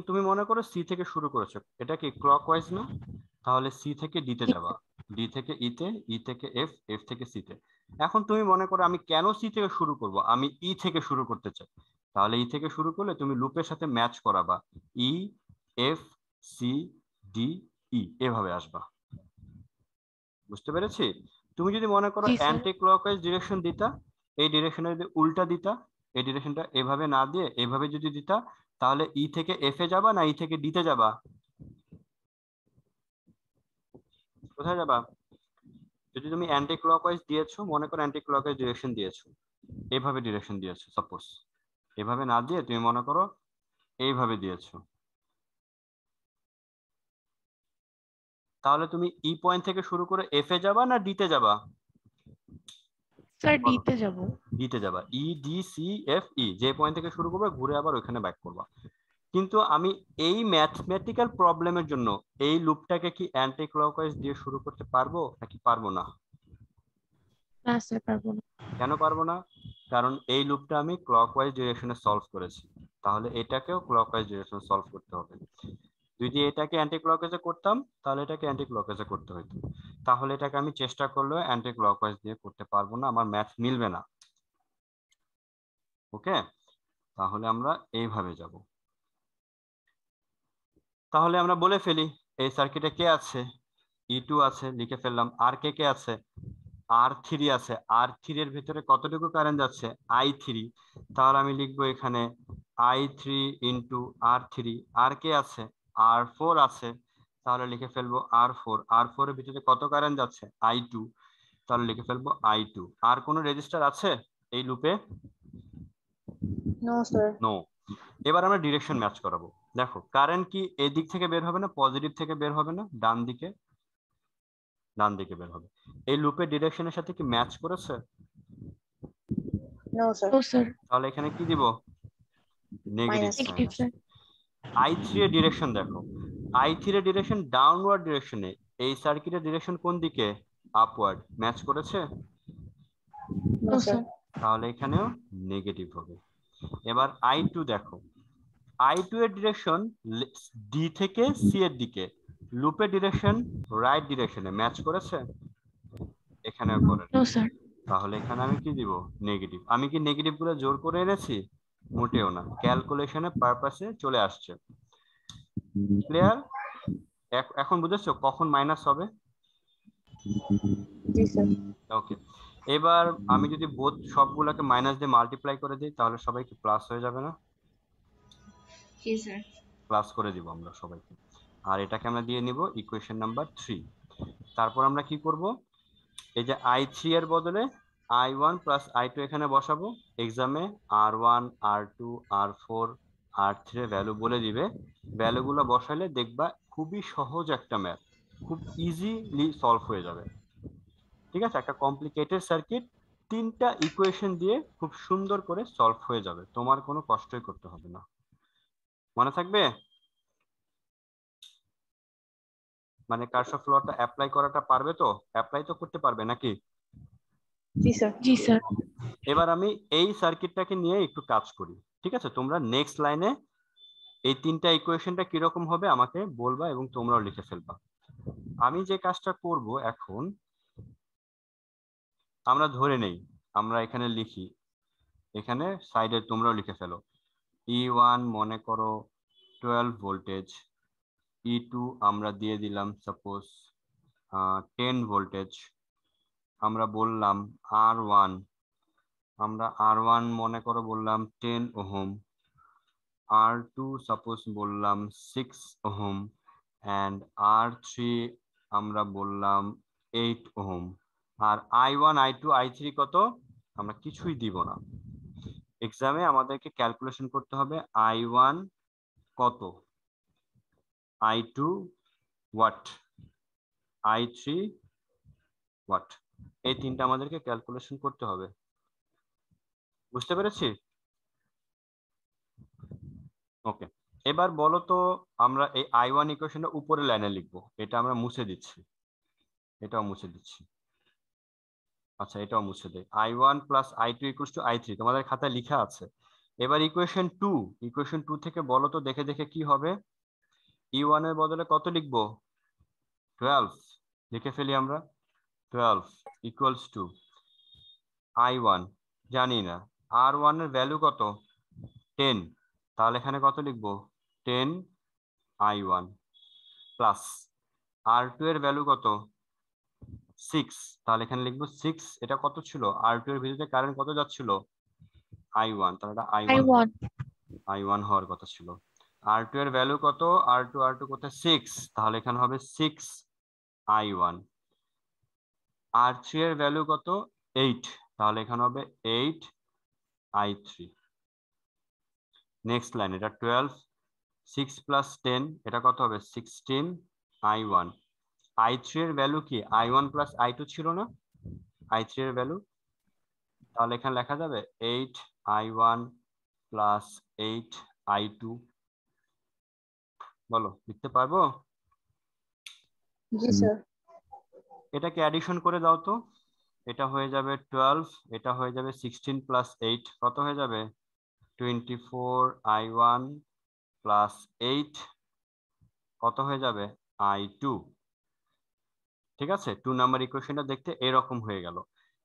তুমি মনে করো সি থেকে শুরু করেছো, এটা কি ক্লকওয়াইজ না? তাহলে সি থেকে ডিতে যাবা, ডি থেকে ইতে, ই থেকে এফ, এফ থেকে সিতে। এখন তুমি মনে করো আমি কেন সি থেকে শুরু করব, আমি ই থেকে শুরু করতে চাই, তাহলে ই থেকে শুরু করলে তুমি লুপের সাথে ম্যাচ করাবা, E F C D E এভাবে আসবা। বুঝতে পেরেছি? তুমি যদি মনে করো জি স্যার। অ্যান্টি ক্লকওয়াইজ ডিরেকশন দিতা, এই ডিরেকশনে যদি উল্টা দিতা, এই ডিরেকশনটা এভাবে না দিয়ে এভাবে যদি দিতা, তাহলে ই থেকে এফ এ যাবা না ই থেকে ডিতে যাবা? কোথায় যাবা? যদি তুমি অ্যান্টি ক্লকওয়াইজ দিয়েছো, মনে করো অ্যান্টি ক্লকওয়াইজ ডিরেকশন দিয়েছো, এইভাবে ডিরেকশন দিয়েছো, সাপোজ এভাবে না দিয়ে তুমি মনে করো এইভাবে দিয়েছো, তাহলে তুমি ই পয়েন্ট থেকে শুরু করে এফ এ যাবা না ডিতে যাবা? স্যার বলো। ডিতে যাব। ডিতে যাবা, E D C F E, যে পয়েন্ট থেকে শুরু করবে ঘুরে আবার ওইখানে ব্যাক করবা। কিন্তু আমি এই ম্যাথমেটিক্যাল প্রবলেমের জন্য এই লুপটাকে কি অ্যান্টি ক্লকওয়াইজ দিয়ে শুরু করতে পারবো নাকি পারবো না? না স্যার, পারবো না। কেন পারবো না? কারণ এই লুপটা আমি ক্লকওয়াইজ ডিরেকশনে সলভ করেছি, তাহলে এটাকেও ক্লকওয়াইজ ডিরেকশনে সলভ করতে হবে। যদি এটাকে অ্যান্টি ক্লকওয়াইজে করতাম তাহলে এটাকে অ্যান্টি ক্লকওয়াইজে করতে হতো, তাহলে এটাকে আমি চেষ্টা করলেও অ্যান্টি ক্লকওয়াইজ দিয়ে করতে পারবো না, আমার ম্যাথ মিলবে না। ওকে, তাহলে আমরা এইভাবে যাব। তাহলে আমরা বলে ফেলি, এই সার্কিটে কে আছে? E2 আছে, লিখে ফেললাম। আর কে কে আছে? R3 আছে। R3 এর ভিতরে কতটুকু কারেন্ট যাচ্ছে? I3। তাহলে আমি লিখবো এখানে I3 ইন্টু R3। আর কে আছে? R4 আছে, তাহলে লিখে ফেলবো R4। R4 এর ভিতরে কত কারেন্ট যাচ্ছে? I2, তাহলে লিখে ফেলবো I2। আর কোনো রেজিস্টার আছে এই লুপে? No sir. নো। এবার আমরা ডিরেকশন ম্যাচ করাবো। দেখো কারেন্ট কি এই দিক থেকে বের হবে না পজিটিভ থেকে বের হবে না? ডান দিকে, ডান দিকে বের হবে। এই লুপের ডিরেকশনের সাথে কি ম্যাচ করেছে? No sir. ও স্যার, তাহলে এখানে কি দিব? Negative minus. Sign negative sir. I3 এর ডিরেকশন দেখো, I3 এর ডিরেকশন ডাউনওয়ার্ড ডিরেকশনে, এই সার্কিটের ডিরেকশন কোন দিকে? আপওয়ার্ড। ম্যাচ করেছে? নো ও স্যার। স্যার। তাহলে এখানেও নেগেটিভ হবে। এবার I2 দেখো, I2 এর ডিরেকশন ডি থেকে সি এর দিকে, লুপের ডিরেকশন রাইট ডিরেকশনে, ম্যাচ করেছে? এখানে করে। No sir. তাহলে এখানে আমি কি দিব? নেগেটিভ। আমি কি নেগেটিভ গুলো জোর করে এনেছি? মোটেও না, ক্যালকুলেশনের পারপাসে চলে আসছে। ক্লিয়ার? এখন বুঝেছো কখন মাইনাস হবে? জি স্যার। ওকে, এবার আমি যদি বোথ সবগুলোকে মাইনাস দিয়ে মাল্টিপ্লাই করে দিই তাহলে সবাই কি প্লাস হয়ে যাবে না? জি স্যার। প্লাস করে দিব আমরা সবাইকে, আর এটাকে আমরা দিয়ে নিব ইকুয়েশন নাম্বার 3। তারপর আমরা কি করব, এই যে i3 এর বদলে i1 প্লাস i2 এখানে বসাবো। এক্সামে r1 r2 r4 r3 এর ভ্যালু বলে দিবে, ভ্যালুগুলো বসালে দেখবা খুবই সহজ একটা ম্যাথ, খুব ইজিলি সলভ হয়ে যাবে। ঠিক আছে, একটা কমপ্লিকেটেড সার্কিট 3টা ইকুয়েশন দিয়ে খুব সুন্দর করে সলভ হয়ে যাবে, তোমার কোনো কষ্টই করতে হবে না। মনে থাকবে? মানে কারশফ লটা অ্যাপ্লাই করাটা পারবে তো? অ্যাপ্লাই তো করতে পারবে নাকি? জি স্যার। জি স্যার। এবার আমি এই সার্কিটটাকে নিয়ে একটু কাজ করি। ঠিক আছে, তোমরা নেক্সট লাইনে এই 3টা ইকুয়েশনটা কিরকম হবে আমাকে বলবা এবং তোমরাও লিখে ফেলবা। আমি যে কাজটা করব এখন, আমরা ধরে নেই, আমরা এখানে লিখি, এখানে সাইডে তোমরাও লিখে ফেলো। E1 মনে করো 12 ভোল্টেজ, E2 আমরা দিয়ে দিলাম সাপোজ 10 ভোল্টেজ, আমরা বললাম R1, আমরা R1 মনে করো বললাম 10 ওহম, R2 সাপোজ বললাম 6 ওহম, and R3 আমরা বললাম 8 ওহম। আর I1 I2 I3 কত? আমরা কিছুই দিব না। এক্সামে আমাদেরকে ক্যালকুলেশন করতে হবে I1 কত, I2 হোয়াট, I3 হোয়াট, এই 3টা আমাদেরকে ক্যালকুলেশন করতে হবে। বুঝতে পেরেছি? ওকে, এবার বলো তো, আমরা এই I1 ইকুয়েশনটা উপরে লাইনে লিখবো, এটা আমরা মুছে দিচ্ছি, এটাও মুছে দিচ্ছি। আচ্ছা, এটাও মুছে দেই। I1 plus I2 equals to I3 তোমাদের খাতায় লেখা আছে। এবার ইকুয়েশন 2, ইকুয়েশন 2 থেকে বলো তো দেখে দেখে কি হবে। E1 এর বদলে কত লিখবো? 12 লিখে ফেলি আমরা। 12 ইকুয়ালস টু I1 জানি না, R1 এর ভ্যালু কত? 10, তাহলে এখানে কত লিখবো? 10 I1 প্লাস R2 এর ভ্যালু কত? 6, তাহলে এখানে লিখবো 6, এটা কত ছিল? R2 এর ভিতরে কারেন্ট কত যাচ্ছিল? I1, তাহলে এটা I1 হওয়ার কথা ছিল। R2 এর ভ্যালু কত? R2 কোথায়? 6, তাহলে এখানে হবে 6 I1। R3 এর ভ্যালু কত? 8, তাহলে এখানে হবে 8 I3। নেক্সট লাইন, এটা 12, 6 প্লাস 10 এটা কত হবে? 16 I1। I3 এর ভ্যালু কি? I1 প্লাস I2 ছিল না I3 এর ভ্যালু, তাহলে এখানে লেখা যাবে 8 I1 প্লাস 8 I2। বলো, লিখতে পারবো? জি স্যার। এটাকে অ্যাডিশন করে দাও তো, এটা হয়ে যাবে 12, এটা হয়ে যাবে 16 প্লাস 8, কত হয়ে যাবে? 24 I1 প্লাস 8 কত হয়ে যাবে? I2। ঠিক আছে, 2 নাম্বার ইকুয়েশনটা দেখতে এরকম হয়ে গেল।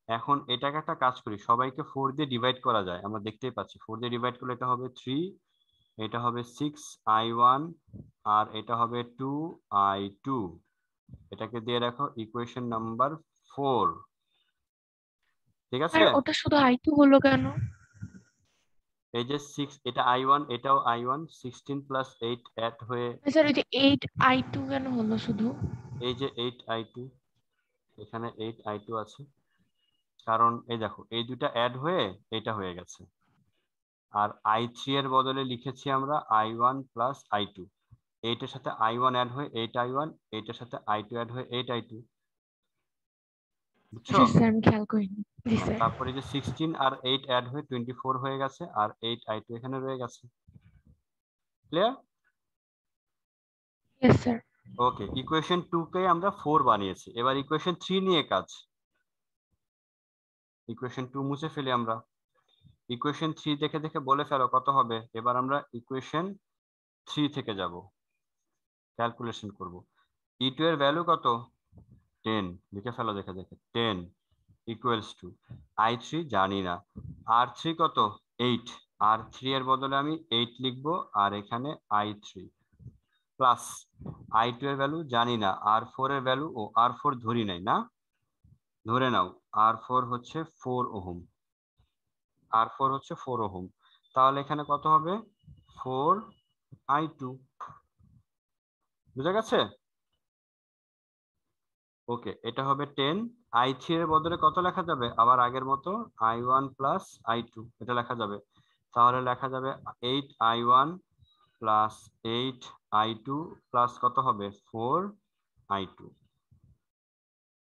এখন এটাকে একটা কাজ করি, সবাইকে 4 দিয়ে ডিভাইড করা যায়, আমরা দেখতেই পাচ্ছি 4 দিয়ে ডিভাইড করলে এটা হবে 3, এটা হবে 6 I1, আর এটা হবে 2 I2। এটাকে দিয়ে রাখো ইকুয়েশন নাম্বার 4। ঠিক আছে, আর ওটা শুধু I2 হলো কেন? এই যে 6, এটা I1, এটাও I1, 16 প্লাস 8 অ্যাড হয়ে স্যার ওই যে 8I2 কেন হলো শুধু? এই যে 8 I2, এখানে 8 I2 আছে, কারণ এই দেখো এই দুটা অ্যাড হয়ে এটা হয়ে গেছে। আর I3 এর বদলে লিখেছি আমরা I1 প্লাস I2, এইটার সাথে I1 অ্যাড হয়ে 8 I1, এইটার সাথে I2 অ্যাড হয়ে 8 I2। বুঝছো? আচ্ছা স্যার, আমি খেয়াল করিনি। জি স্যার। তারপরে যে 16 আর 8 অ্যাড হয়ে 24 হয়ে গেছে, আর 8 I2 এখানে রয়ে গেছে। Clear? Yes sir. Okay, equation 2 কে আমরা 4 বানিয়েছি, এবার ইকুয়েশন 3 নিয়ে কাজ। ইকুয়েশন 2 মুছে ফেলি আমরা। ইকুয়েশন 3 দেখে দেখে বলে ফেলো কত হবে। এবার আমরা ইকুয়েশন 3 থেকে যাব, ক্যালকুলেশন করব। E2 এর ভ্যালু কত? 10, লিখে ফেলো দেখে দেখে। 10 ইকুয়ালস টু I3 জানি না, R3 কত? 8, R3 এর বদলে আমি 8 লিখবো, আর এখানে I3 প্লাস I2 এর ভ্যালু জানি না, R4 এর ভ্যালু, ও R4 ধরি নাই না, ধরে নাও R4 হচ্ছে 4 ওহম, R4 হচ্ছে 4 ওহম, তাহলে এখানে কত হবে 4i2, বুঝা গেছে? ওকে, এটা হবে 10, i3 এর বদলে কত লেখা যাবে, আবার আগের মতো i1 প্লাস i2 এটা লেখা যাবে, তাহলে লেখা যাবে 8i1 প্লাস 8i2 প্লাস কত হবে 4i2,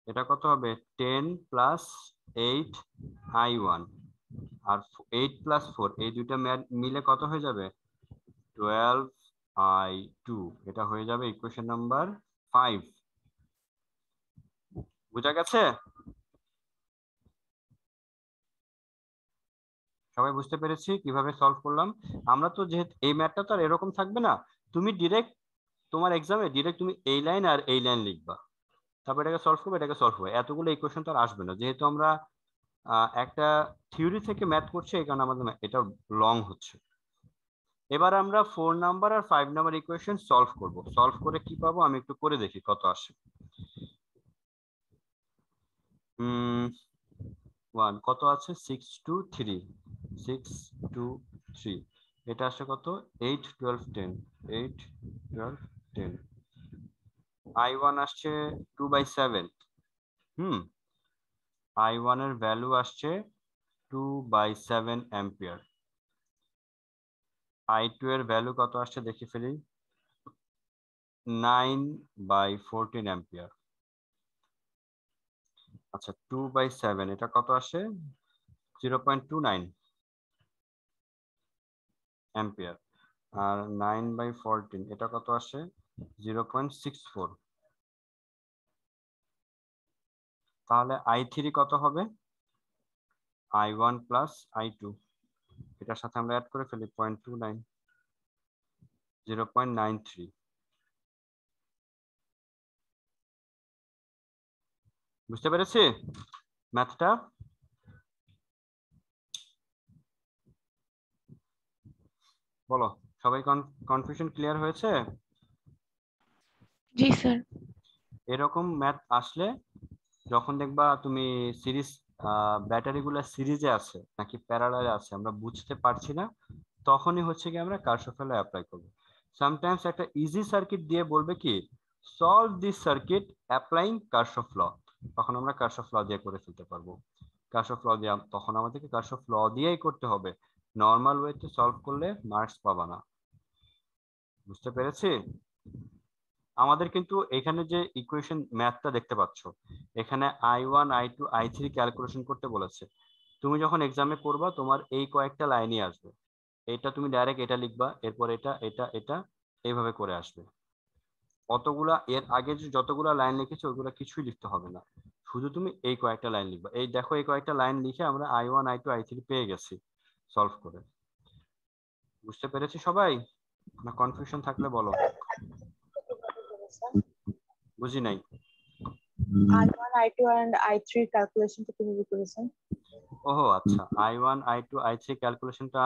এটা কত হবে 10 প্লাস 8i1 আর 8 প্লাস 4 এই দুইটা মিলে কত হয়ে যাবে 12i2, এটা হয়ে যাবে ইকুয়েশন নাম্বার 5। বুঝা গেছে? সবাই বুঝতে পেরেছি কিভাবে সলভ করলাম আমরা? তো যেহেতু এই ম্যাথটা তো আর এরকম থাকবে না, তুমি ডিরেক্ট তোমার এক্সামে ডিরেক্ট তুমি এই লাইন আর এই লাইন লিখবা, তারপর এটাকে সলভ করবে, এটাকে সলভ হবে, এতগুলো ইকুয়েশন তো আর আসবে না, যেহেতু আমরা একটা থিওরি থেকে ম্যাথ করছি, এই কারণে আমাদের এটা লং হচ্ছে। এবার আমরা 4 নাম্বার আর 5 নাম্বার ইকুয়েশন সলভ করব, সলভ করে কি পাবো আমি একটু করে দেখি কত আসে। 1 কত আছে 6 2 3, 6 2 3, এটা আসে কত 8 12 10, 8 12 10, i1 আসছে 2/7, i1 এর ভ্যালু আসছে 2/7 অ্যাম্পিয়ার, i2 এর ভ্যালু কত আসছে দেখি ফেলি 9/14 অ্যাম্পিয়ার। আচ্ছা 2/7 এটা কত আসে 0.29 অ্যাম্পিয়ার, আর 9/14 এটা কত আসে 0.64, তাহলে i3 কত হবে i1 প্লাস i2, এটার সাথে আমরা অ্যাড করে ফেলি 0.29, 0.93। বুঝতে পেরেছি ম্যাথটা? বলো সবাই, কনফিউশন ক্লিয়ার হয়েছে? জি স্যার। এরকম ম্যাথ আসলে যখন দেখবা তুমি সিরিজ ব্যাটারিগুলো সিরিজে আছে নাকি প্যারালালে আছে আমরা বুঝতে পারছি না, তখনই হচ্ছে কি আমরা কার্শফের ল অ্যাপ্লাই করব। সামটাইমস একটা ইজি সার্কিট দিয়ে বলবে কি সলভ দিস সার্কিট অ্যাপ্লাইং কার্শফ ল, তখন আমরা কার্শফ ল দিয়ে করে ফেলতে পারবো। কার্শফ ল দিয়ে তখন আমাদেরকে কার্শফ ল দিয়েই করতে হবে, নর্মাল ওয়েতে সলভ করলে মার্কস পাবা না। বুঝতে পেরেছি? আমাদের কিন্তু এখানে যে ইকুয়েশন ম্যাথটা দেখতে পাচ্ছ, এখানে i1 i2 i3 ক্যালকুলেশন করতে বলেছে, তুমি যখন এক্সামে করবা তোমার এই কয়েকটা লাইনই আসবে, এটা তুমি ডাইরেক্ট এটা লিখবা, এরপর এটা এটা এটা এইভাবে করে আসবে, অতগুলা এর আগে যে যতগুলা লাইন লিখেছো ওইগুলা কিছুই লিখতে হবে না, শুধু তুমি এই কয়েকটা লাইন লিখবা। এই দেখো এই কয়েকটা লাইন লিখে আমরা i1 i2 i3 পেয়ে গেছি সলভ করে। বুঝতে পেরেছি সবাই? না কনফিউশন থাকলে বলো। বুঝি নাই। I1, I2 and I3 calculation টা কিভাবে করেছেন? ওহো আচ্ছা, i1 i2 i3 ক্যালকুলেশনটা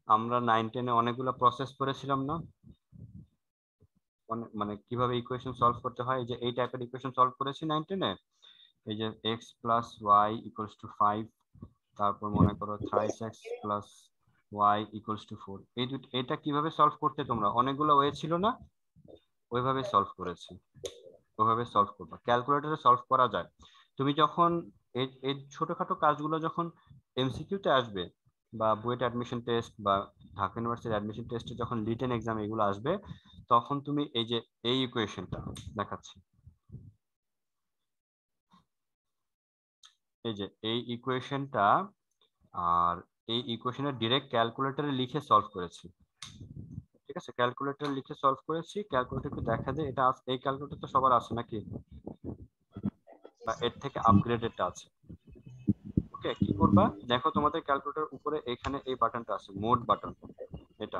আমরা 9 10 এ অনেকগুলো প্রসেস করেছিলাম না, মানে কিভাবে ইকুয়েশন সলভ করতে হয়, এই যে এই টাইপের ইকুয়েশন সলভ করেছি 9 10 এ, এই যে x plus y equals to 5, তারপর মনে করো thrice x plus y equals to 4, এটা কিভাবে সলভ করতে তোমরা অনেকগুলো ওয়ে ছিল না, ওইভাবে সলভ করেছি, ওইভাবে সলভ করবা। ক্যালকুলেটরে সলভ করা যায়, তুমি যখন এই ছোটখাটো কাজগুলো যখন এমসিকিউতে আসবে বা বুয়েট অ্যাডমিশন টেস্ট বা ঢাকা ইউনিভার্সিটির অ্যাডমিশন টেস্টে যখন রিটেন এক্সাম এগুলো আসবে, তখন তুমি এই যে এই ইকুয়েশনটা দেখাচ্ছি, এই যে এই ইকুয়েশনটা আর এই ইকুয়েশনের ডিরেক্ট ক্যালকুলেটরে লিখে সলভ করেছি, ঠিক আছে? ক্যালকুলেটরে লিখে সলভ করেছি, ক্যালকুলেটর একটু দেখা যায়, এটা এই ক্যালকুলেটর তো সবার আছে নাকি, বা এর থেকে আপগ্রেডেডটা আছে। ওকে, কি করবা দেখো তোমাদের ক্যালকুলেটর উপরে এখানে এই বাটনটা আছে মোড বাটন, এটা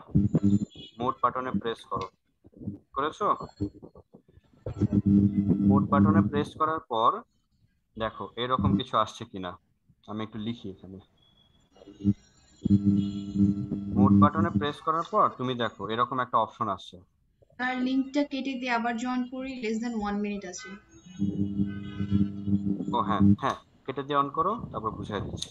মোড বাটনে প্রেস করো, করেছো? মোড বাটনে প্রেস করার পর দেখো এরকম কিছু আসছে কিনা, আমি একটু লিখি এখানে। মোড বাটনে প্রেস করার পর তুমি দেখো এরকম একটা অপশন আসছে, তার লিংকটা কেটে দিয়ে আবার জয়েন করি, less than 1 minute আছে। ও হ্যাঁ হ্যাঁ, কেটে দিয়ে অন করো, তারপর বুঝাই দিচ্ছি।